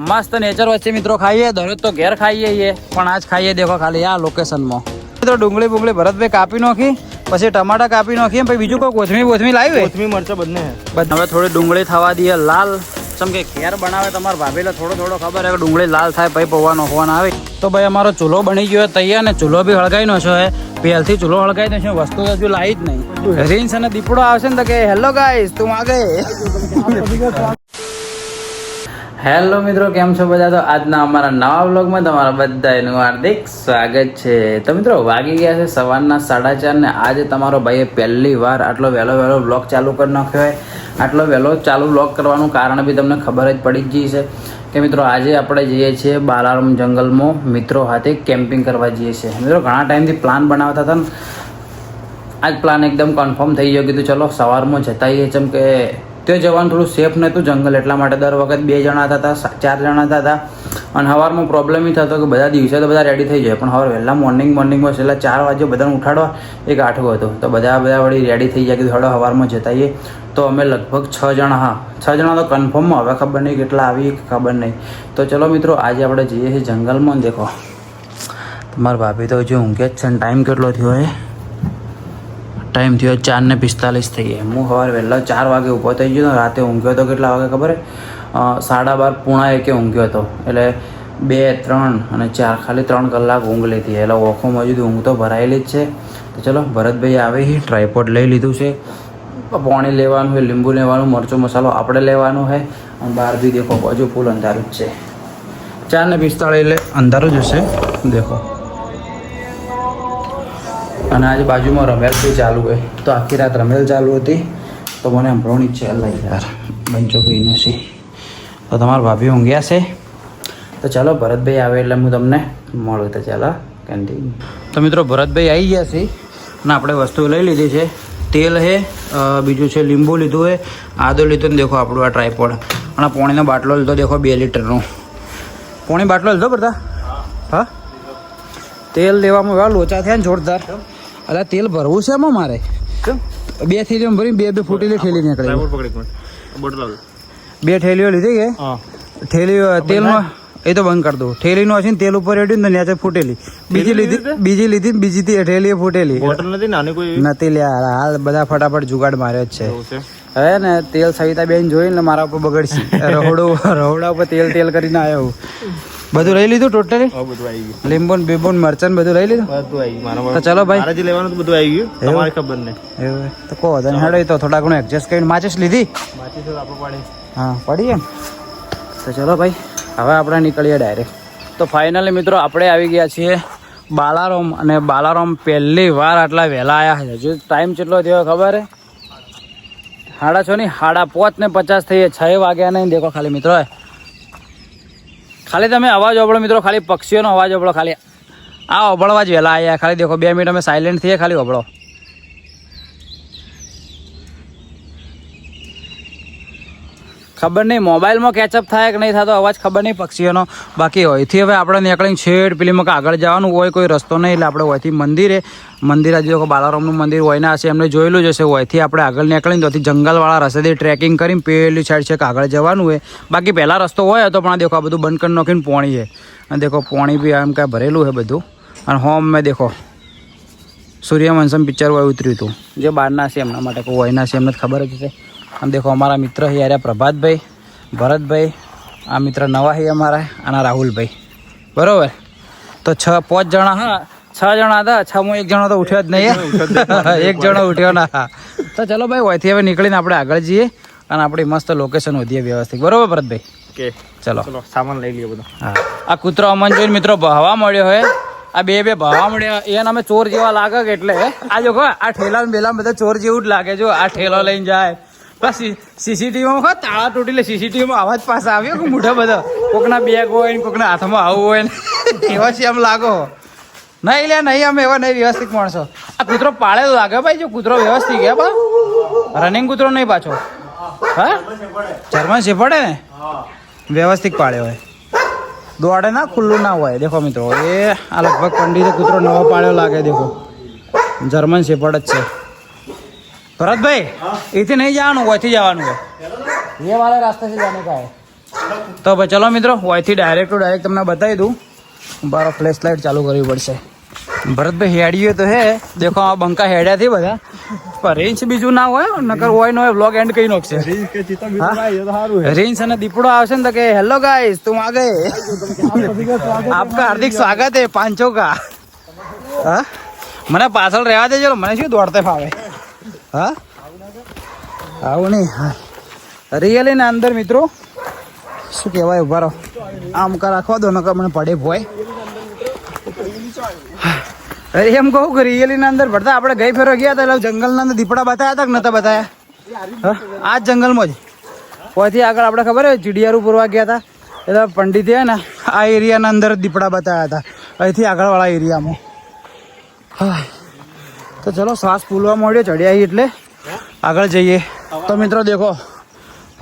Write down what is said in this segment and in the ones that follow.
મસ્ત નેચર વચ્ચે મિત્રો ખાઈએ, દરરોજ તો ઘેર ખાઈએ પણ આજ ખાઈએ દેખો ખાલી આ લોકેશનમાં. મિત્રો ડુંગળી બુંગળી ભરતભાઈ કાપી નાખી, પછી ટમાટા કાપી નાખીએ, પછી બીજું કોઈ કોથમી લાવી, કોથમી મરચા બંને. હવે થોડી ડુંગળી થવા દઈએ લાલ, જેમ કે ઘેર બનાવે તમારા ભાભી એટલે થોડો ખબર હે કે ડુંગળી લાલ થાય પછી પૌવા નાખવાના આવે. તો ભાઈ અમારો ચૂલો બની ગયો તૈયાર ને ચૂલો બી હળગાઈ નો છે. પહેલથી ચૂલો હળગાઈ દે છે, વસ્તુ હજુ લાવી જ નહીં. રીંસ અને દીપડો આવશે ને તો કે હેલો ગાઈસ તું આગે. હેલો મિત્રો, કેમ છો બધા? તો આજના અમારા નવા વ્લોગમાં તમારા બધાનું હાર્દિક સ્વાગત છે. તો મિત્રો વાગી ગયા છે સવારના 4:30 ને આજે તમારો ભાઈએ પહેલી વાર આટલો વહેલો વ્લોગ ચાલુ કરી નાખ્યો હોય. આટલો વહેલો ચાલુ વ્લોગ કરવાનું કારણ બી તમને ખબર જ પડી જ ગઈ છે કે મિત્રો આજે આપણે જઈએ છીએ બાલારામ જંગલમાં મિત્રો સાથે કેમ્પિંગ કરવા જઈએ છીએ. મિત્રો ઘણા ટાઈમથી પ્લાન બનાવતા હતા ને આજ પ્લાન એકદમ કન્ફર્મ થઈ ગયો. કીધું ચલો સવારમાં જતા આવીએ, જેમ કે ત્યાં જવાનું થોડું સેફ નહોતું જંગલ, એટલા માટે દર વખત 2 જણા હતા, 4 જણા હતા અને સવારમાં પ્રોબ્લેમ એ થતો કે બધા દિવસે તો બધા રેડી થઈ જાય પણ હવે વહેલા મોર્નિંગમાં છેલ્લા 4 વાગે બધાને ઉઠાડવા એક આઠવો હતો તો બધા વળી રેડી થઈ જાય કે હળો સવારમાં જતા આવીએ. તો અમે લગભગ 6 જણા 6 જણા તો કન્ફર્મમાં, હવે ખબર નહીં કેટલા આવી ખબર નહીં. તો ચલો મિત્રો આજે આપણે જઈએ છીએ જંગલમાં. દેખો તમારા ભાભી તો હજુ ઊંઘે જ છે ને ટાઈમ કેટલો થયો હે? ટાઈમ થયો 4:45 થઈ ગયા. હું સવારે વહેલા 4 વાગે ઊભો થઈ ગયો. રાતે ઊંઘ્યો હતો કેટલા વાગે ખબર? 12:30 પોણા 1 ઊંઘ્યો હતો. એટલે 2, 3 અને 4 ખાલી 3 કલાક ઊંઘ લીધી. એટલે ઓખોમાં હજુ ઊંઘ તો ભરાયેલી જ છે. તો ચલો ભરતભાઈ આવે છે, ટ્રાયપોડ લઈ લીધું છે, પાણી લેવાનું છે, લીંબુ લેવાનું, મરચો મસાલો આપણે લેવાનું છે અને બહાર બી દેખો હજુ ફૂલ અંધારું જ છે. 4:45 એટલે અંધારું જ હશે. દેખો અને આજે બાજુમાં રમેલ બી ચાલુ હોય તો આખી રાત રમેલ ચાલુ હતી તો મને સંભળવાની છે. અલ્લાહ યાર બંચો કોઈ નથી. તો તમારા ભાભી ઊંઘ્યા છે. તો ચાલો ભરતભાઈ આવે એટલે હું તમને મળું. તો ચાલો કન્ટિન્યુ. તો મિત્રો ભરતભાઈ આવી ગયા છે અને આપણે વસ્તુ લઈ લીધી છે. તેલ છે, બીજું છે લીંબુ લીધું છે, આદો લીધું ને દેખો આપણું આ ટ્રાયપોડ અને પાણીનો બાટલો લીધો. દેખો 2 લીટરનો પાણી બાટલો લીધો બધા. હા તેલ લેવામાં એવા લોચા થયા ને જોરદાર. અરે તેલ ભરવું છે એમાં મારે 2 થેલીઓ ભરી 2 ફૂટેલી ઠેલી નીકળી. 2 ઠેલીઓ લીધી કે ઠેલીઓ તેલમાં એ તો બંધ કરી દઉં. ઠેલીનું હશે ને તેલ ઉપર રેડ્યું ને નીચે ફૂટેલી. બીજી લીધી બીજી ઠેલીઓ ફૂટેલી નથી લ્યા. હાલ બધા ફટાફટ જુગાડ માર્યો જ છે. હવે ને તેલ સવિતા બેન જોઈને મારા ઉપર બગડશે. રહોડા ઉપર તેલ કરીને આવ્યો. બધું લઈ લીધું ટોટલી? લીંબુ બીંબુ મરચાં બધું લઈ લીધું? તો ચલો ભાઈ લેવાનું બધું આવી ગયું, તમારી ખબર નહીં તો કહો હેડો. તો થોડા ઘણું એડજસ્ટ કરીને માચીસ લીધી? હા પડી ને. તો ચલો ભાઈ હવે આપણે નીકળીએ ડાયરેક્ટ. તો ફાઇનલી મિત્રો આપણે આવી ગયા છીએ બાલારામ અને બાલારામ પહેલી વાર આટલા વહેલા આવ્યા છે. હજુ ટાઈમ કેટલો થયો ખબર હે? 6:30 નહીં 5:50 થઈએ. 6 વાગ્યા નહીં. દેખો ખાલી મિત્રો ખાલી તમે અવાજ ઓબળો મિત્રો, ખાલી પક્ષીઓનો અવાજ ઓબળો. ખાલી આ ઓબળવા જ વહેલા આવ્યા. ખાલી દેખો 2 મિનિટ અમે સાયલેન્ટ થઈએ, ખાલી ઓબળો. ખબર નહીં મોબાઈલમાં કેચઅપ થાય કે નહીં થતો અવાજ, ખબર નહીં પક્ષીઓનો. બાકી હોયથી હવે આપણે નીકળીને છેડ પેલીમાં આગળ જવાનું હોય, કોઈ રસ્તો નહીં. એટલે આપણે હોયથી મંદિર આજે બાલારામનું મંદિર હોય ને હશે, એમને જોયેલું જ હશે. હોયથી આપણે આગળ નીકળીને ત્યાંથી જંગલવાળા રસ્તેથી ટ્રેકિંગ કરીને પેલી સાઈડ છે કે આગળ જવાનું હોય. બાકી પહેલાં રસ્તો હોય હતો પણ આ દેખો આ બધું બંધ કરી નાખીને પોણી છે. અને દેખો પોણી બી એમ કાંઈ ભરેલું છે બધું. અને હોમ મેં દેખો સૂર્યવંશમ પિક્ચર હોય ઉતર્યું હતું, જે બહારના છે એમના માટે કોઈ હોયના છે એમને ખબર જ છે. અને દેખો અમારા મિત્ર છે યાર પ્રભાતભાઈ, ભરતભાઈ, આ મિત્ર નવા છે અમારા અને રાહુલભાઈ. બરાબર. તો 5 જણા હા 6 જણા હતા. 6માં 1 જણો તો ઉઠ્યો જ નહીં. 1 જણો ઉઠ્યો ના. તો ચલો ભાઈ હોયથી હવે નીકળીને આપણે આગળ જઈએ અને આપણી મસ્ત લોકેશન વધીએ વ્યવસ્થિત. બરાબર ભરતભાઈ? કે ચલો સામાન લઈ લઈએ બધો. હા આ કૂતરો અમન જોઈને મિત્રો ભહવા મળ્યો હોય. આ બે ભહવા મળ્યા એને અમે ચોર જેવા લાગે કે એટલે આ જો આ ઠેલા બેલા બધા ચોર જેવું જ લાગે. જો આ ઠેલો લઈને જાય પછી સીસીટીવીમાં તાળા તૂટી લે. સીસીટીવીમાં અવાજ પાસે આવ્યો કે મોટા બધા કોકના બેગ હોય ને કોકના હાથમાં આવું હોય ને એવા છે એમ લાગો. નહીં લે નહીં અમે એવા નહીં વ્યવસ્થિત માણસો. આ કૂતરો પાળેલો લાગે ભાઈ. જો કૂતરો વ્યવસ્થિત ગયા બા રનિંગ કૂતરો નહીં પાછો. હા જર્મન શેફર્ડ ને વ્યવસ્થિત પાળ્યો હોય. દોડે ના ખુલ્લું ના હોય. દેખો મિત્રો એ આ લગભગ પંડિતે કૂતરો નવો પાળ્યો લાગે. દેખો જર્મન શેફર્ડ જ છે. भरत भाई इथे नहीं जाना, वैसे जाना है, ये वाला रास्ते से जाने का है। તો ભાઈ ચલો મિત્રો અહીંથી ડાયરેક્ટ ટુ ડાયરેક્ટ તમને બતાવી દઉં. બારો ફ્લેશ લાઇટ ચાલુ કરવી પડશે. ભરતભાઈ હેડીએ તો હે દેખો આ બંકા હેડ્યા થી બધા પણ રેન્જ બીજું ના હોય નકર હોય નો વ્લોગ એન્ડ કરી નાખશે. રેન્જ અને દીપડો આવશે ને તો કે હેલો ગાઈસ તુમ આ ગए આપકા હાર્દિક સ્વાગત હે પાંચો કા. હા મને પાછળ રહેવા દેજો મને શું દોડતે ફાવે. હા આવું નહીં. રિયલી ના અંદર મિત્રો શું કહેવાય ઉભા રહો આમ કા રાખવા દો નકર મને પડે ભોય. અરે એમ કહું કે રિયલી ના અંદર ભરતા આપણે ગઈ ફેરો ગયા હતા એટલે જંગલના અંદર દીપડા બતાવ્યા હતા કે નતા બતાવ્યા? આ જ જંગલમાં જ કોઈથી આગળ આપણે ખબર હોય ચીડિયારું પૂરવા ગયા હતા એટલે પંડિત હે ને આ એરિયાના અંદર દીપડા બતાવ્યા હતા અહીંથી આગળવાળા એરિયામાં. હા તો ચલો શ્વાસ ફૂલવા માંડ્યો ચડ્યા એટલે આગળ જઈએ. તો મિત્રો દેખો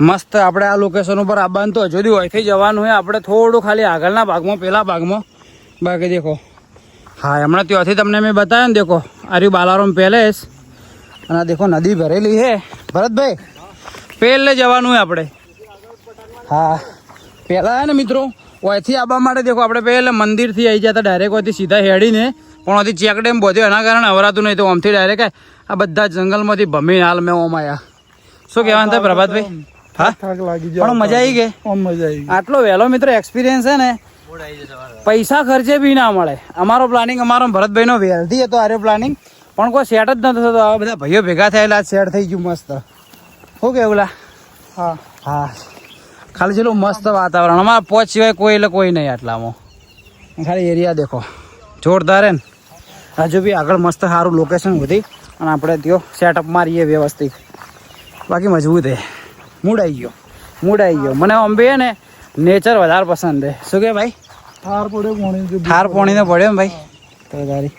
મસ્ત આપણે આ લોકેશન ઉપર આવવાનું તો હજુ અહીંથી જવાનું હોય આપણે થોડું ખાલી આગળના ભાગમાં પેલા ભાગમાં બાકી દેખો. હા હમણાં ત્યાંથી તમને મેં બતાવ્યો ને દેખો આર્યું બાલારામ પેલેસ અને દેખો નદી ભરેલી છે ભરતભાઈ પહેલે જવાનું હોય આપણે. હા પહેલાં ને મિત્રો અહીંથી આવવા માટે દેખો આપણે પહેલે મંદિરથી આવી જતા ડાયરેક્ટ અહીંથી સીધા હેડીને પણ અહીંથી ચેક ડેમ બધું એના કારણે અવરાતું નહીં તો આમથી ડાયરેક્ટ આ બધા જંગલમાંથી ભમીને હાલ મેં ઓમ આવ્યા. શું કહેવાનું થાય પ્રભાતભાઈ? હા પણ મજા આવી ગઈ. આટલો વહેલો મિત્રો એક્સપિરિયન્સ છે ને પૈસા ખર્ચે બી ના મળે. અમારો પ્લાનિંગ અમારો ભરતભાઈનો વહેલથી હતો આર્યો પ્લાનિંગ પણ કોઈ સેટ જ નતો થતો. આ બધા ભાઈઓ ભેગા થયેલા સેટ થઈ ગયું મસ્ત. શું કેવું લા? હા હા ખાલી ચેલું મસ્ત વાતાવરણ અમારા પોચ સિવાય કોઈ એટલે કોઈ નહીં આટલામાં. ખાલી એરિયા દેખો જોરદાર હે ને. હજુ બી આગળ મસ્ત સારું લોકેશન વધી અને આપણે ત્યાં સેટઅપ મારીએ વ્યવસ્થિત. બાકી મજબૂત હે. મૂડ આવી ગયો મને અંબે હે ને નેચર વધારે પસંદ છે. શું કે ભાઈ? ઠાર પોણી ને પડ્યો ને ભાઈ તો તારી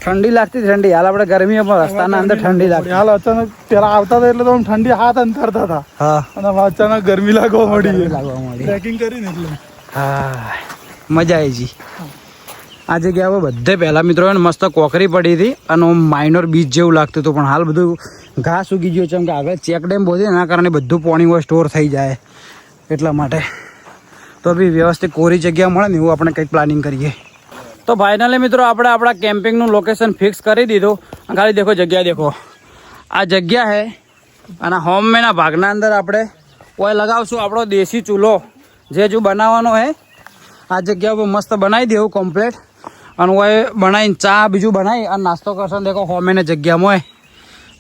ઠંડી લાગતી ઠંડી હાલ આપણે ગરમીમાં રસ્તાના અંદર ઠંડી લાગતી. હાલ અચાનક પેલા આવતા હતા એટલે તો ઠંડી હાથ અંતરતા હતા. હા અને અચાનક ગરમી લાગવા મળી. ટ્રેકિંગ કરીને એટલે હા મજા આવી જી. આ જગ્યા પર બધે પહેલા મિત્રો મસ્ત કોકરી પડી હતી અને માઇનોર બીચ જેવું લાગતું હતું પણ હાલ બધું ઘાસ ઉગી ગયું છે. કેમ કે આગળ ચેક ડેમ બોધી એના કારણે બધું પાણી સ્ટોર થઈ જાય એટલા માટે. તો બી વ્યવસ્થિત કોરી જગ્યા મળે ને એવું આપણે કંઈક પ્લાનિંગ કરીએ. તો ફાઇનલી મિત્રો આપણે આપણા કેમ્પિંગનું લોકેશન ફિક્સ કરી દીધું. ખાલી દેખો જગ્યા દેખો આ જગ્યા છે અને હોમમેના ભાગના અંદર આપણે કોઈ લગાવશું આપણો દેશી ચૂલો જે જો બનાવવાનો છે આ જગ્યા ઉપર મસ્ત બનાવી દેવું કમ્પ્લીટ અને કોઈ બનાવીને ચા બીજું બનાવી અને નાસ્તો કરશો ને દેખો હોમેને જગ્યામાં હોય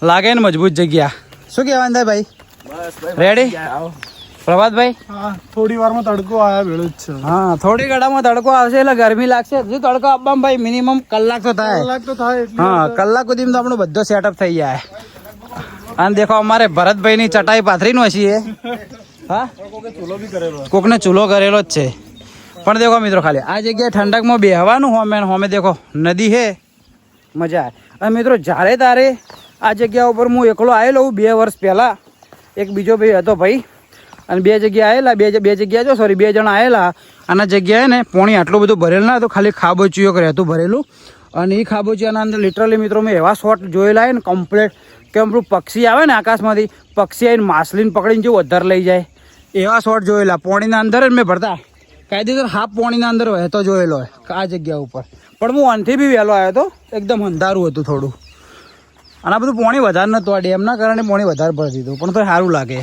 લાગે ને મજબૂત જગ્યા. શું કહેવાનું થાય ભાઈ? રેડી પ્રભાતભાઈ? થોડી વારમાં તડકો આવ્યા ભેળો જ છે. હા થોડી ઘડામાં તડકો આવશે એટલે ગરમી લાગશે. હજુ તડકો આપવામાં ભાઈ મિનિમમ કલાક તો થાય. હા કલાક સુધી તો આપણો બધો સેટઅપ થઈ જાય. અને દેખો અમારે ભરતભાઈની ચટાઈ પાથરીનો છીએ. હા કોકને ચૂલો કરેલો જ છે. પણ દેખો મિત્રો ખાલી આ જગ્યાએ ઠંડકમાં બેહવાનું હોમે દેખો નદી છે મજા આવે. અને મિત્રો જ્યારે તારે આ જગ્યા ઉપર હું એકલો આવેલો 2 વર્ષ પહેલાં એક બીજો ભાઈ હતો ભાઈ અને બે જગ્યા આવેલા બે જગ્યા જો સોરી 2 જણા આવેલા. આના જગ્યાએ ને પોણી આટલું બધું ભરેલું ના હતું ખાલી ખાબોચીઓ કરે હતું ભરેલું અને એ ખાબોચીયાના અંદર લિટરલી મિત્રો મેં એવા શોટ જોયેલા ને કમ્પ્લીટ કે આપણું પક્ષી આવે ને આકાશમાંથી પક્ષી આવીને માછલીને પકડીને જેવું વધારે લઈ જાય એવા શોટ જોયેલા. પોણીના અંદર જ મેં ભરતા કાયદેસર હાફ પોણીના અંદર વહેતો જોયેલો હોય આ જગ્યા ઉપર. પણ હું આનથી બી વહેલો આવ્યો હતો એકદમ અંધારું હતું થોડું અને આ બધું પોણી વધારે નહોતું. આ ડેમના કારણે પોણી વધારે ભરતી હતું પણ તો સારું લાગે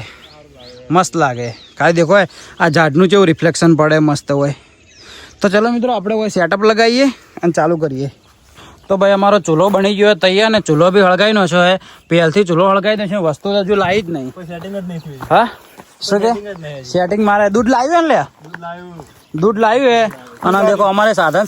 મસ્ત લાગે. ખાલી દેખો આ ઝાડનું જેવું રિફ્લેક્શન પડે મસ્ત હોય. તો ચલો મિત્રો આપણે કોઈ સેટઅપ લગાવીએ અને ચાલુ કરીએ. તો ભાઈ અમારો ચૂલો બની ગયો તૈયાર ને ચૂલો બી હળગાવીનો છે. પહેલથી ચૂલો હળગાવીનો છે વસ્તુ તો હજુ લાવી જ નહીં. હા શું કે સેટિંગ મારે દૂધ લાવ્યું ને લે દૂધ લાવ્યું અને દેખો અમારે સાધન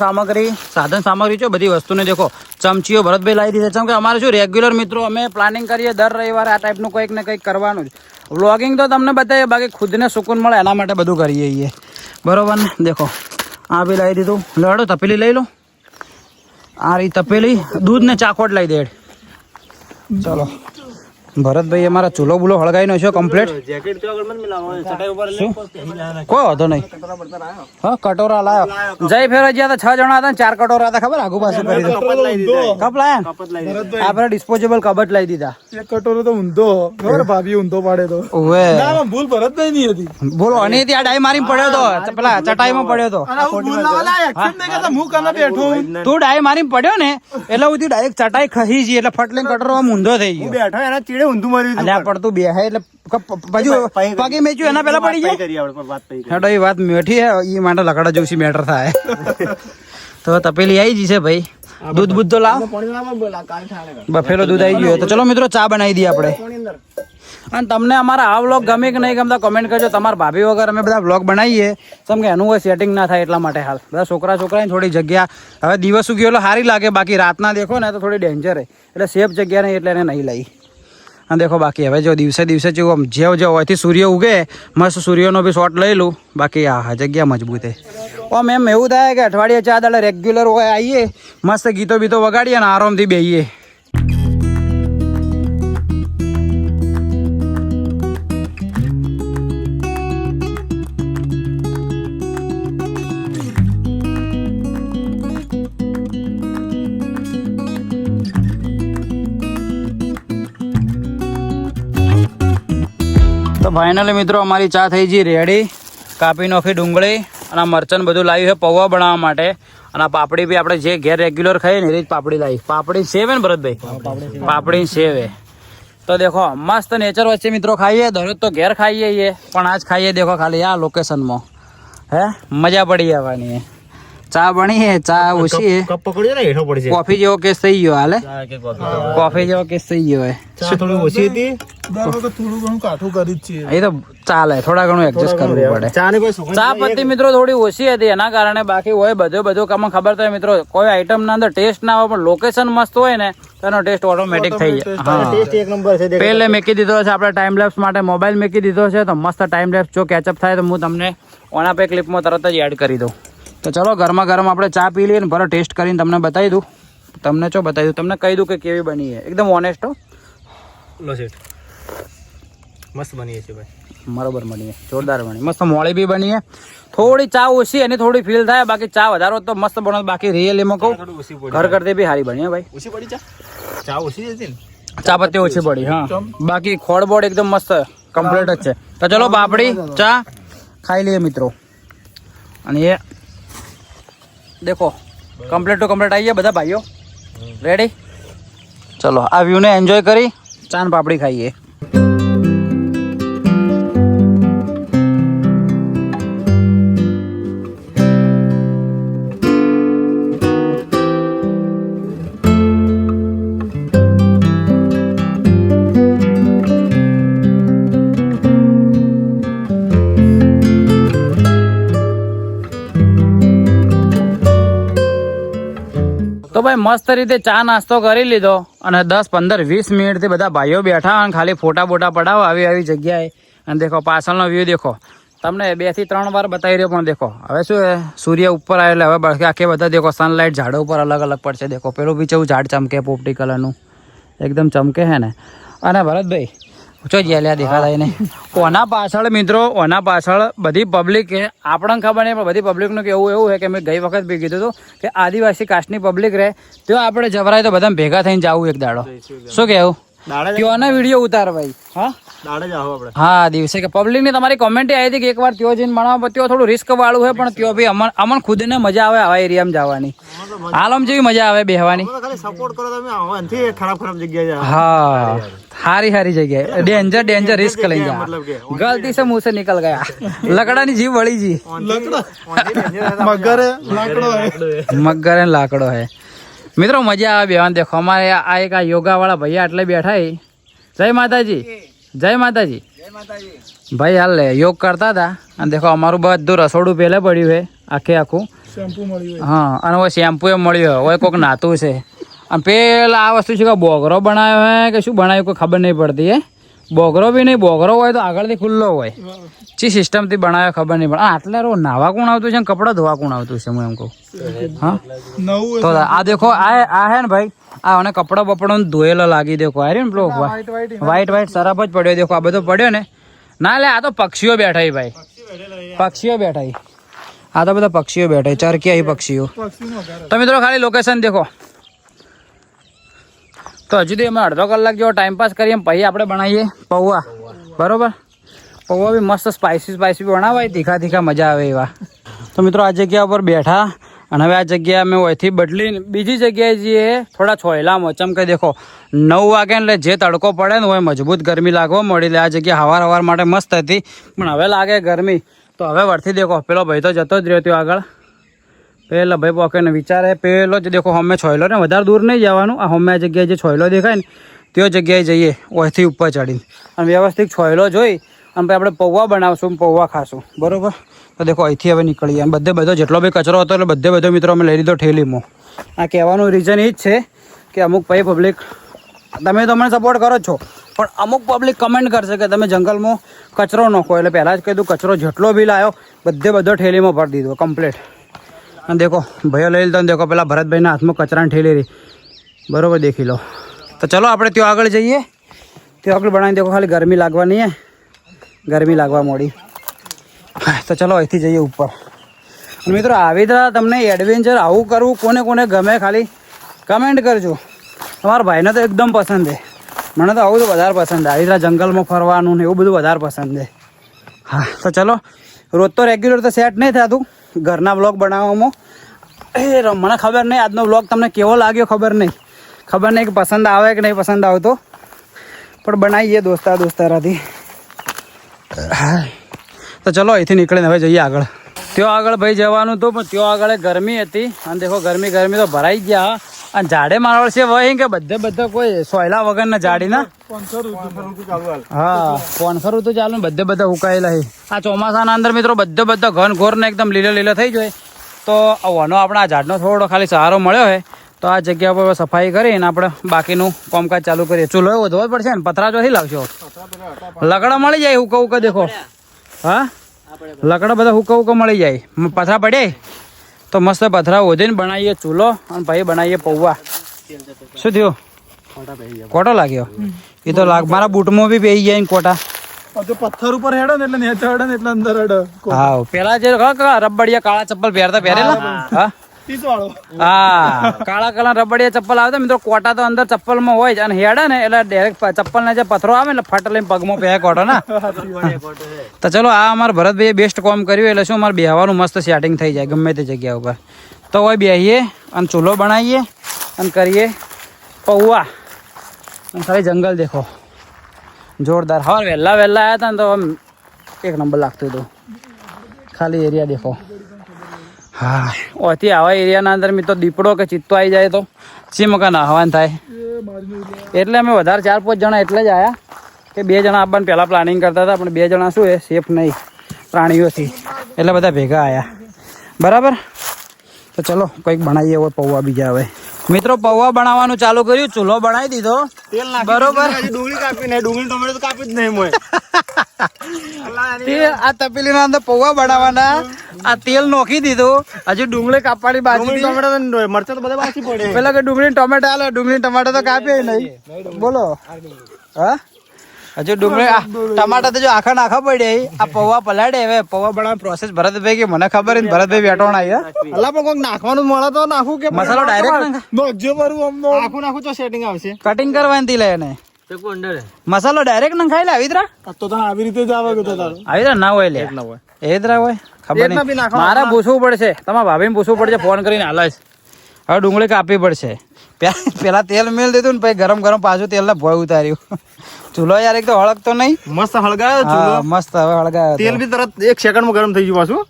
સામગ્રી છે બધી વસ્તુને દેખો ચમચીઓ ભરતભાઈ લાવી દીધી. ચમ કે અમારે શું રેગ્યુલર મિત્રો અમે પ્લાનિંગ કરીએ દર રવિવારે આ ટાઈપનું કંઈક ને કંઈક કરવાનું જ. વ્લોગિંગ તો તમને બતાવીએ બાકી ખુદને સુકૂન મળે એના માટે બધું કરીએ છીએ બરોબર ને. દેખો આ બી લાવી દીધું. લડો તપેલી લઈ લો. આ રહી તપેલી દૂધ ને ચાખોટ લઈ દે. ચલો ભરતભાઈ અમારા ચૂલો બુલો હળગાઈ નો છે કમ્પ્લીટ. કોઈ વાંધો નહીં. હા કટોરા લાયો. જય ફેર જ્યાં 6 જણા હતા ને 4 કટોરા હતા ખબર આગુ પાછું કરી દીધું. કપ લાયા આપણે ડિસ્પોઝેબલ કબટ લાવી દીધા. એક કટોરો તો ઊંધો ખબર ભાભી ઊંધો પાડે તો ઓવે ના ભૂલ ભરત નહીં હતી. બોલો અને ત્યાં ડાઈ મારીને પડ્યો તો પેલા ચટાઈમાં પડ્યો તો. અને હું ભૂલ ના વાલા એક્શન નહીં કરતા હું કને બેઠો તું ડાઈ મારીને પડ્યો ને એટલે હું ડાયરેક્ટ ચટાઈ ખસી ગઈ એટલે ફટલીને કટોરો આમ ઊંધો થઈ ગયો. બેઠો એના ચીડે ઊંધું માર્યું અલ્યા પડતું બે હે એટલે બાજુ પગે મેચ્યું એના પેલા પડી જાય. હેડો એ વાત મેઠી હે એ માટે લકડા જોશી મેટર થાય. તો તપેલી આવી જશે ભાઈ. દૂધ બૂધ તો લાવ. બફેલો દૂધ આવી ગયો. તો ચલો મિત્રો ચા બનાવી દઈએ આપણે. અને તમને અમારા આ વ્લોગ ગમે કે નહીં ગમતા કોમેન્ટ કરજો. તમારા ભાભી વગર અમે બધા વ્લોગ બનાવીએ કેમ કે એનું કોઈ સેટિંગ ના થાય એટલા માટે. હાલ બધા છોકરાની થોડી જગ્યા હવે દિવસ ઉગ્યો એટલે સારી લાગે, બાકી રાતના દેખો ને તો થોડી ડેન્જર હે એટલે સેફ જગ્યા નહીં એટલે એને નહીં લઈ. અને દેખો બાકી હવે જો દિવસે જેવું જેવ હોયથી સૂર્ય ઉગે મસ્ત સૂર્યનો બી શોટ લઈ લઉં. બાકી આ જગ્યા મજબૂત હે. આમ એમ એવું થાય કે અઠવાડિયે 4 દાડા રેગ્યુલર હોય આવીએ મસ્ત ગીતો બીતો વગાડીએ અને આરામથી બેહીએ. તો ફાઇનલી મિત્રો અમારી ચા થઈ ગઈ રેડી. કાપી નોખી ડુંગળી અને મરચન બધું લાવ્યું છે પૌવા બનાવવા માટે. અને પાપડી બી આપણે જે ઘેર રેગ્યુલર ખાઈએ ને એ જ પાપડી લાવી. પાપડી સેવ હે ને ભરતભાઈ? પાપડી સેવ હે. તો દેખો મસ્ત નેચર વચ્ચે મિત્રો ખાઈએ. દરરોજ તો ઘેર ખાઈએ પણ આજ ખાઈએ દેખો ખાલી આ લોકેશનમાં. હે મજા પડી જવાની. ચા બની હે, ચા ઓછી હે. કોફી જેવો કેસ થઈ ગયો હાલે. કોફી જેવો કેસ થઈ ગયો હે. થોડી ઓછી હતી થોડું ઘણું કાઠું કરી જ છીએ. એ તો ચાલે, થોડા ઘણું એડજસ્ટ કરવું પડે. ચા પત્તી મિત્રો થોડી ઓછી હતી એના કારણે. બાકી હોય બધું કામ ખબર તો મિત્રો કોઈ આઈટમ ના અંદર ટેસ્ટ ના આવે પણ લોકેશન મસ્ત હોય ને તો એનો ટેસ્ટ ઓટોમેટિક થઈ જાય. પેલે મેકી દીધો છે આપણે ટાઈમ લેપ્સ માટે મોબાઈલ મેકી દીધો છે તો મસ્ત ટાઈમ લેપ્સ જો કેચઅપ થાય તો હું તમને ઓના પે ક્લિપમાં તરત જ એડ કરી દઉં. તો ચલો ગરમા ગરમ આપણે ચા પી લઈએ ને ભલે ટેસ્ટ કરીને તમને બતાવી દઉં. તમને શું બતાવી દઉં, તમને કહી દઉં કે કેવી બની છે. એકદમ ઓનેસ્ટ હો. મસ્ત બની છે ભાઈ. બરોબર બની છે, જોરદાર બની. મસ્ત મોળી બી બની છે. થોડી ચા ઓછી એની થોડી ફીલ થાય, બાકી ચા વધારો તો મસ્ત બનો. બાકી રિયલીમાં કહું ઘર કરતી બી સારી બની ભાઈ. ઓછી પડી ચા ઓછી હતી ને, ચા પત્તી ઓછી પડી. હા બાકી ખોળ બોડ એકદમ મસ્ત કમ્પ્લીટ જ છે. તો ચલો બાપડી ચા ખાઈ લઈએ મિત્રો. અને એ દેખો કમ્પ્લીટ ટુ કમ્પ્લીટ આવી ગયા બધા ભાઈઓ રેડી. ચલો આ વ્યૂને એન્જોય કરી ચાન પાપડી ખાઈએ. તો ભાઈ મસ્ત રીતે ચા નાસ્તો કરી લીધો અને 10, 15, 20 મિનિટથી બધા ભાઈઓ બેઠા અને ખાલી ફોટા બોટા પડાવો આવી જગ્યાએ. અને દેખો પાછળનો વ્યૂ દેખો. તમને 2 થી 3 વાર બતાવી રહ્યો પણ દેખો હવે શું સૂર્ય ઉપર આવે એટલે હવે આખે બધા દેખો સનલાઇટ ઝાડ ઉપર અલગ અલગ પડશે. દેખો પેલું બી કેવું ઝાડ ચમકે પોપટી કલરનું એકદમ ચમકે હે ને. અને ભરતભાઈ ચો જ્યાં દેખાતા ને ઓના પાછળ મિત્રો ઓના પાછળ બધી પબ્લિક આપણને ખબર નહીં પણ બધી પબ્લિકનું કેવું એવું છે કે મેં ગઈ વખત બી કીધું હતું કે આદિવાસી કાસ્ટની પબ્લિક રહે તો આપણે જવરાય તો બધા ભેગા થઈને જવું એક દાડો. શું કેવું? ત્યોના વિડીયો ઉતાર ભાઈ. હા દિવસે કે પબ્લિક ની તમારી કોમેન્ટ આવી હતી કે એકવાર ત્યો જઈને મળવા. ત્યાં થોડું રિસ્ક વાળું છે પણ ત્યો બી અમન ખુદ ને મજા આવે આવા એરિયામાં જવાની. આલમ જેવી મજા આવે બેહવાની. હા હારી જગ્યાએ ડેન્જર રિસ્ક લઈ જા. ગલતી से मुंह से निकल गया. લકડાની જીવ વળી જી. મગર લાકડો હે મિત્રો. મજા આવે બેવાન. દેખો અમારે આ એક આ યોગા વાળા ભૈયા એટલે બેઠા. જય માતાજી. જય માતાજી ભાઈ. હાલ યોગ કરતા હતા અને દેખો અમારું બધું રસોડું પહેલે પડ્યું છે આખું. હા અને હવે શેમ્પુ એ મળ્યો હોય કોઈક નાતું છે. અને પેલા આ વસ્તુ છે કે બોગરો બનાવ્યો હે કે શું બનાવ્યું કોઈ ખબર નહીં પડતી. બોગરો બી નહીં. બોગરો હોય તો આગળથી ખુલ્લો હોય. ચી સિસ્ટમથી બનાવ્યો ખબર નહીં પડે. આટલે રો નાવા કોણ આવતું છે ને કપડાં ધોવા કોણ આવતું છે હું એમ કહું. હા તો આ દેખો આ હે ને ભાઈ આ અને કપડો બપડો ધોયેલો લાગી દેખો આ રહ્યો ને પેલો white વ્હાઈટ સરફ જ પડ્યો દેખો આ બધો પડ્યો ને ના લે આ તો પક્ષીઓ બેઠા ભાઈ પક્ષીઓ બેઠા આ તો બધા પક્ષીઓ બેઠા ચરકી આવી પક્ષીઓ પક્ષીનો ઘર. તો મિત્રો ખાલી લોકેશન દેખો તો હજુ સુધી અમે અડધો કલાક જેવો ટાઈમ પાસ કરીએ પછી આપણે બનાવીએ પૌવા બરોબર પૌવા બી મસ્ત સ્પાઇસી બનાવાય તીખા મજા આવે એવા તો મિત્રો આ જગ્યા ઉપર બેઠા અને હવે આ જગ્યા અમે અહીંથી બદલીને બીજી જગ્યાએ જઈએ થોડા છોયલામાં ચમકે દેખો 9 વાગે એટલે જે તડકો પડે ને હોય મજબૂત ગરમી લાગવા મળી એટલે આ જગ્યા હવાર માટે મસ્ત હતી પણ હવે લાગે ગરમી તો હવે વરથી દેખો પેલો ભાઈ તો જતો જ રહ્યો ત્યો આગળ પેલા ભાઈ પોકેને વિચારે પેલો જ દેખો હમે છોયલો ને વધારે દૂર નહીં જવાનું આ હમે આ જગ્યાએ જે છોયલો દેખાય ને તે જગ્યાએ જઈએ ઓયથી ઉપર ચડીને અને વ્યવસ્થિત છોયલો જોઈ અને પછી આપણે પૌવા બનાવશું પૌવા ખાશું બરોબર તો દેખો અહીંથી હવે નીકળીએ બધો જેટલો બી કચરો હતો એટલે બધો મિત્રો અમે લઈ લીધો ઠેલીમાં આ કહેવાનું રીઝન એ જ છે કે અમુક ભાઈ પબ્લિક તમે તો મને સપોર્ટ કરો જ છો પણ અમુક પબ્લિક કમેન્ટ કરશે કે તમે જંગલમાં કચરો નાખો એટલે પહેલાં જ કીધું કચરો જેટલો બી લાવ્યો બધો ઠેલીમાં ભરી દીધો કમ્પ્લીટ અને દેખો ભાઈઓ લઈ લીધો દેખો પેલા ભરતભાઈના હાથમાં કચરાની ઠેલી રહી બરોબર દેખી લો તો ચલો આપણે ત્યાં આગળ જઈએ ત્યાં આગળ બનાવી દેખો ખાલી ગરમી લાગવાની હે ગરમી લાગવા મોડી તો ચલો અહીંથી જઈએ ઉપર અને મિત્રો આવી રીતે તમને એડવેન્ચર આવું કરવું કોને ગમે ખાલી કમેન્ટ કરજો તમારા ભાઈને તો એકદમ પસંદ છે મને તો આવું તો વધારે પસંદ છે આવી રીતે જંગલમાં ફરવાનું ને એવું બધું વધારે પસંદ છે હા તો ચલો રોજ તો રેગ્યુલર તો સેટ નહીં થતું ઘરના વ્લોગ બનાવવામાં મને ખબર નહીં આજનો વ્લોગ તમને કેવો લાગ્યો ખબર નહીં કે પસંદ આવે કે નહીં પસંદ આવતો પણ બનાવીએ દોસ્તારાથી તો ચલો અહીંથી નીકળીને હવે જઈએ આગળ ત્યાં આગળ ભાઈ જવાનું હતું પણ ત્યાં આગળ ગરમી હતી અને દેખો ગરમી તો ભરાઈ ગયા અને ઝાડે મારવાડ છે વહી કે બધે કોઈ સોયલા વગરના ઝાડીના હા 500 ઋતુ ચાલુ બધે ઉકાયેલા છે આ ચોમાસાના અંદર મિત્રો બધો ઘન ઘોર ને એકદમ લીલો થઈ જાય તો વાનો આપણે આ ઝાડનો થોડો ખાલી સહારો મળ્યો હોય તો આ જગ્યા પર સફાઈ કરીને આપણે બાકીનું કામકાજ ચાલુ કરીએ ચૂલો વધવો પડશે ને પથરા ચોથી લાવશો લકડા મળી જાય હુકા દેખો હા લકડા બધા હુકા મળી જાય પથરા પડે તો મસ્ત પથરા ઓધીને બનાવીએ ચૂલો અને પછી બનાવીએ પૌવા શું થયું કોટો લાગ્યો એ તો મારા બૂટમાં બી પેઈ જાય કોટા પથ્થર ઉપર હેડો ને એટલે નેચે હેડો ને એટલે અંદર હેડો હા પેલા જે રબડિયા કાળા ચપ્પલ પહેરેલા હા હા કાળા રબડિયા ચપ્પલ આવતા મિત્રો કોટા તો અંદર ચપ્પલમાં હોય અને હેડે ને એટલે ડાયરેક્ટ ચપ્પલ ને જે પથરો આવે ને ફટ લઈને પગમાં પહેરે કોટો ને તો ચલો આ અમારા ભરતભાઈએ બેસ્ટ કામ કર્યું એટલે શું અમારે બેહવાનું મસ્ત સેટિંગ થઈ જાય ગમે તે જગ્યા ઉપર તો હોય બેહીએ અને ચૂલો બનાવીએ અને કરીએ પૌવા અને ખાલી જંગલ દેખો જોરદાર હવે વહેલા આવ્યા હતા ને તો આમ એક નંબર લાગતું હતું ખાલી એરિયા દેખો હા ઓથી આવા એરિયાના અંદર મિત્રો દીપડો કે ચિત્તો આવી જાય તો ચીમકા નાહવાન થાય એટલે અમે વધારે 4-5 જણા એટલે જ આવ્યા કે 2 જણા આવવાનું પહેલાં પ્લાનિંગ કરતા હતા પણ 2 જણા શું એ સેફ નહીં પ્રાણીઓથી એટલે બધા ભેગા આવ્યા બરાબર તો ચલો કંઈક બનાવીએ હવે પૌવા બીજા હવે મિત્રો પૌવા બનાવવાનું ચાલુ કર્યું ચૂલો બનાવી દીધો તેલ બરોબર ડુંગળી કાપી નહીં ડુંગળી ટોમેટો તો કાપી જ નહીં મોય આ તપેલી અંદર પૌવા બનાવવાના આ તેલ નોખી દીધું હજુ ડુંગળી કાપવાની બાકી ટોમેટો મરચા તો બધા બાકી પડે પેલા કે ડુંગળી ટોમેટો આલો ડુંગળી ટમાટો તો કાપીએ નહીં બોલો હા હજુ ડુંગળી ટમાટા તો જો આખા પડ્યા આ પૌવા પલાડે હવે પૌવા બનાવવાની પ્રોસેસ ભરતભાઈ કે મને ખબર ને ભરતભાઈ વેટોણ આવી અલા પણ કોઈક નાખવાનું મળે તો નાખું કે મસાલો ડાયરેક્ટ જે મારું નાખું તો સેટિંગ આવશે કટિંગ કરવાની લે ને મસાલો ડાયરેક્ટ નખાય લે આવી તરા તો આવી રીતે જ આવે કે આવી તરા ના હોય લે એ જ હોય ખબર નહીં મારે પૂછવું પડશે તમારા ભાભીને પૂછવું પડશે ફોન કરીને હાલ હવે ડુંગળી કાપવી પડશે પેલા તેલ મેલ દીધું ને પછી ગરમ પાછું તેલ ને ભોય ઉતાર્યું ચૂલો યાર એક તો હળગતો નહીં મસ્ત હળગાયો ચૂલો મસ્ત હવે હળગાયો તેલ બી તરત 1 સેકન્ડમાં ગરમ થઈ ગયું પાછું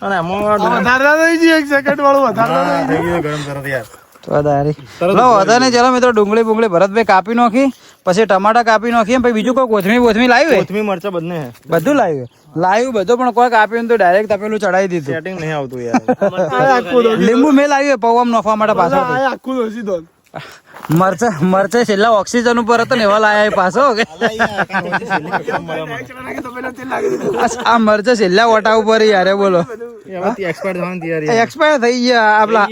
અને એમાં વધારે થઈ ગયું 1 સેકન્ડ વાળું વધારે થઈ ગયું ગરમ તરત યાર તો વધારે ચલો મિત્રો ડુંગળી ભરતભાઈ કાપી નાખી પછી ટમાટા કાપી નાખી પછી બીજું કોઈ કોથમી લાવ્યું કોથમી મરચા બંને બધું લાવ્યું બધું પણ કોઈ કાપ્યું તો ડાયરેક્ટ તપેલું ચડાવી દીધું સેટિંગ નહીં આવતું યાર લીંબુ મેલ આવ્યું પૌવા નાખવા માટે પાછળ આખું હસી દો મરચે છેલ્લા ઓક્સિજન ઉપર હતો ને એવા લાયા એ પાછો કે આ મરચે છેલ્લા ઓટા ઉપર યાર બોલો એક્સપાયર થઈ ગયા આપલા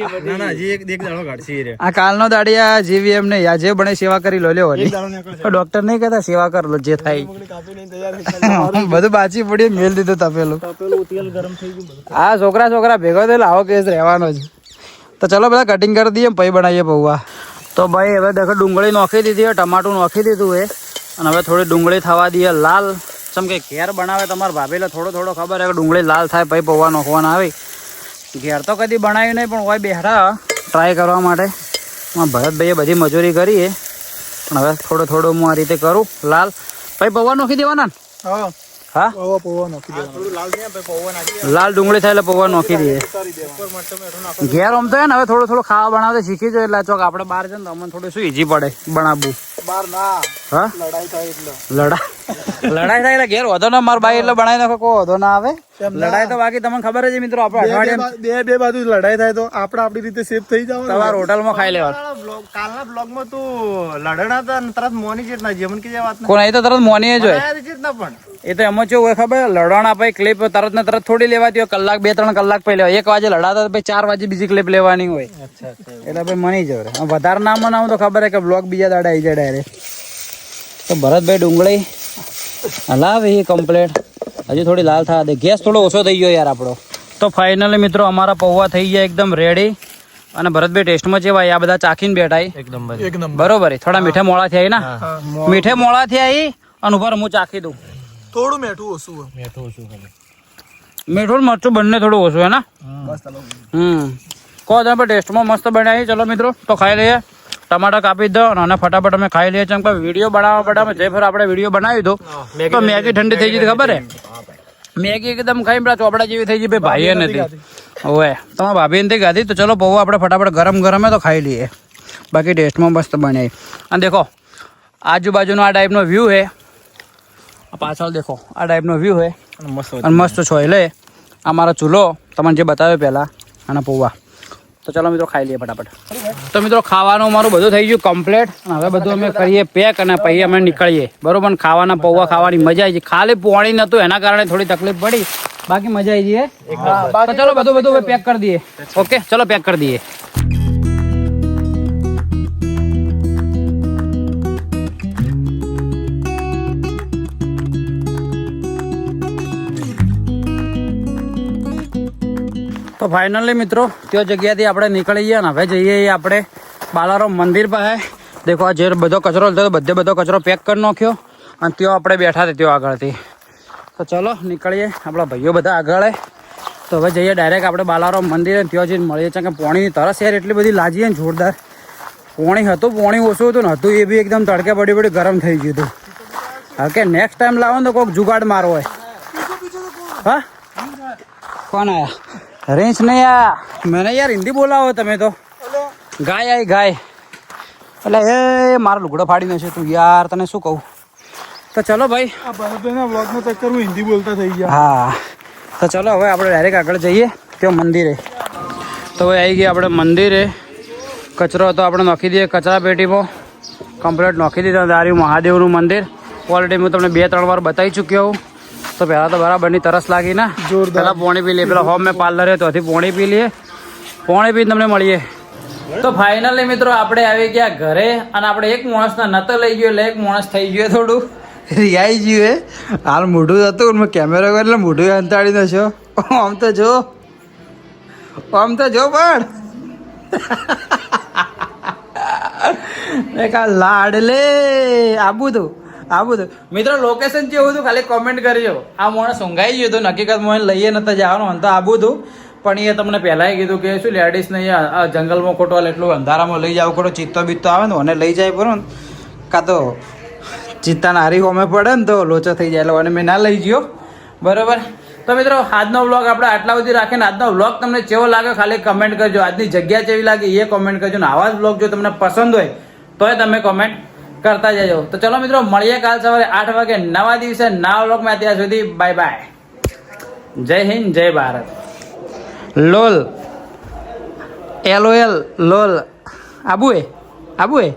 આ કાલનો દાડિયા જેવી એમ નહીં જે બને સેવા કરી લો લ્યો ડોક્ટર નહીં કહેતા સેવા કર લો જે થાય બધું બાચી પડી મેલ દીધું તપેલું આ છોકરા ભેગો થયેલો આવો કેસ રહેવાનો જ તો ચલો બધા કટિંગ કરી દઈએ પછી બનાવીએ પૌવા તો ભાઈ હવે દેખો ડુંગળી નોખી દીધી ટમાટું નોખી દીધું એ અને હવે થોડી ડુંગળી થવા દઈએ લાલ ચમ કે ઘેર બનાવે તમારે ભાભીલે થોડો ખબર હે કે ડુંગળી લાલ થાય પછી પૌવા નોખવાના આવે ઘેર તો કદી બનાવ્યું નહીં પણ હોય બેઠા ટ્રાય કરવા માટે ભરતભાઈએ બધી મજૂરી કરીએ પણ હવે થોડો હું આ રીતે કરું લાલ પછી પૌવા નોખી દેવાના ને હા લાલ ડુંગળી થાય એટલે પૌવા નોખી દઈએ ઘેર આમ તો ને હવે થોડું ખાવા બનાવતા શીખી જાય એટલે ચોક આપણે બહાર જઈએ ને તો અમને થોડું શું ઈઝી પડે બનાવવું હા લડાઈ થાય એટલે ઘેર વધો ના માર બાઈ એટલે બનાવી નાખો કોઈ વધો ના આવે લડાઈ તો બાકી તમને ખબર જ મિત્રો આપણે અઠવાડિયે બે બાજુ લડાઈ થાય તો આપણે આપણી રીતે સેફ થઈ જાવ તમારે હોટલમાં ખાઈ લેવા કાલના બ્લોગમાં તું લડણા હતા તરત મોની છે ના જેમન કે વાત કોણ અહીં તો તરત મોની જ હોય પણ એ તો એમાં કેવું હોય ખબર લડવાના પછી ક્લિપ તરત ને તરત થોડી લેવાતી હોય કલાક 2-3 કલાક પછી લેવા 1 વાગે લડાતા પછી 4 વાગે બીજી ક્લિપ લેવાની હોય એટલે પછી મની જવરે વધારે ના મનાવું તો ખબર હે કે બ્લોગ બીજા દાડે આવી જાય ડાયરેક્ટ તો ભરતભાઈ ડુંગળી હલાવે એ કમ્પ્લેટ હજી થોડી લાલ થવા દે ગેસ થોડો ઓછો થઈ ગયો યાર આપણો તો ફાઇનલી મિત્રો અમારા પૌવા થઈ ગયા એકદમ રેડી અને ભરતભાઈ ટેસ્ટમાં જેવા આ બધા ચાખીને બેઠા એકદમ બરોબર થોડા મીઠા મોળા થયા ના મીઠે મોળા થયા અને ઉપર હું ચાખી દઉં થોડું મીઠું ઓછું મીઠું મરચું બંને થોડું ઓછું હે ના કહો તમે ટેસ્ટમાં મસ્ત બનાવી ચલો મિત્રો તો ખાઈ લઈએ ટમાટર કાપી દો અને ફટાફટ અમે ખાઈ લઈએ કેમ કે વિડીયો બનાવવા જે ફર આપણે વિડીયો બનાવી દો તો મેગી ઠંડી થઈ ગઈ ખબર હે મેગી એકદમ ખાઈ પેલા ચોપડા જેવી થઈ ગઈ ભાઈ ભાઈએ નથી હવે તમારા ભાભી નથી ગાધી તો ચલો પૌવા આપણે ફટાફટ ગરમ તો ખાઈ લઈએ બાકી ટેસ્ટમાં મસ્ત બનાવી અને દેખો આજુબાજુનો આ ટાઈપનો વ્યૂ હે પાછળ દેખો આ ટાઈપનો વ્યૂ હે અને મસ્ત છો એટલે અમારો ચૂલો તમને જે બતાવ્યો પહેલાં અને પૌવા તો ચાલો મિત્રો ખાઈ લઈએ ફટાફટ તો મિત્રો ખાવાનું અમારું બધું થઈ ગયું કમ્પ્લીટ હવે બધું અમે કરીએ પેક અને પછી અમે નીકળીએ બરોબર ખાવાના પૌવા ખાવાની મજા આવી ગઈ ખાલી પાણી નહોતું એના કારણે થોડી તકલીફ પડી બાકી મજા આવી ગઈ તો ચલો બધું પેક કરી દઈએ ઓકે ચલો પેક કરી દઈએ તો ફાઇનલી મિત્રો તે જગ્યાથી આપણે નીકળી ગયા ને હવે જઈએ આપણે બાલારામ મંદિર પાસે દેખો આ જે બધો કચરો હતો બધો કચરો પેક કરી નાખ્યો અને ત્યાં આપણે બેઠા હતા ત્યાં આગળથી તો ચલો નીકળીએ આપણા ભાઈઓ બધા આગળ તો હવે જઈએ ડાયરેક્ટ આપણે બાલારામ મંદિરે ત્યાં જઈને મળીએ છીએ કે પોણીની તરસ યાર એટલી બધી લાગી ને જોરદાર પોણી ઓછું હતું ને હતું એ બી એકદમ તડકે પડી ગરમ થઈ ગયું હતું હવે કે નેક્સ્ટ ટાઈમ લાવો ને તો કોઈક જુગાડ મારો હોય હા કોણ આયા रेंज नहीं आया मैंने यार हिंदी बोला हो तमें तो गाय आई गाय એટલે એ મારા લુગડો ફાડી નાખે તું યાર તને શું કહું તો ચલો ભાઈ આ ભરતભાઈના વ્લોગમાં ચક્કર હું હિન્દી બોલતા થઈ ગયા હા તો ચલો હવે આપણે ડાયરેક્ટ આગળ જઈએ ત્યાં મંદિરે તો હવે આવી ગયા આપણે મંદિરે કચરો હતો આપણે નાખી દઈએ કચરા પેટીમાં કમ્પ્લીટ નાખી દીધા દારી મહાદેવનું મંદિર ઓલરેડી હું તમને 2-3 વાર બતાવી ચૂક્યો હું તો પહેલાં તો બરાબરની તરસ લાગી ના પહેલાં પોણી પી લઈએ પેલા હોમ મેં પાર્લરે તો પોણી પી લઈએ પોણી પી તમને મળીએ તો ફાઇનલી મિત્રો આપણે આવી ગયા ઘરે અને આપણે એક માણસના નતો લઈ ગયો એટલે એક માણસ થઈ ગયો થોડું રિયાઈ ગયું હાલ મોઢું હતું મેં કેમેરો કર્યો એટલે મોઢું અંતાડી દો આમ તો જો પણ લાડલે આબુ તું મિત્રો લોકેશન કેવું હતું ખાલી કોમેન્ટ કરજો આ માણસ ઊંઘાઈ ગયું હતું હકીકત મને લઈએ નતા જવાનું તો આબુ હતું પણ એ તમને પહેલાં કીધું કે શું લેડીઝ ને આ જંગલમાં ખોટવાલ એટલું અંધારામાં લઈ જાવ ખોટો ચિત્તો બીત્તો આવે ને અને લઈ જાય બરો ને કાં તો ચિત્તાના હારી હોમે પડે ને તો લોચો થઈ જાય એટલે અને મેં ના લઈ ગયો બરાબર તો મિત્રો આજનો વ્લોગ આપણે આટલા સુધી રાખીને આજનો વ્લોગ તમને કેવો લાગ્યો ખાલી કમેન્ટ કરજો આજની જગ્યા કેવી લાગી એ કોમેન્ટ કરજો ને આવા જ વ્લોગ જો તમને પસંદ હોય તોય તમે કોમેન્ટ કરતા જજો તો ચલો મિત્રો મળીએ કાલ સવારે 8 વાગે નવા દિવસે નવા વ્લોગમાં ત્યાં સુધી બાય બાય જય હિન્દ જય Bharat LOL LOL LOL Abu Abu એ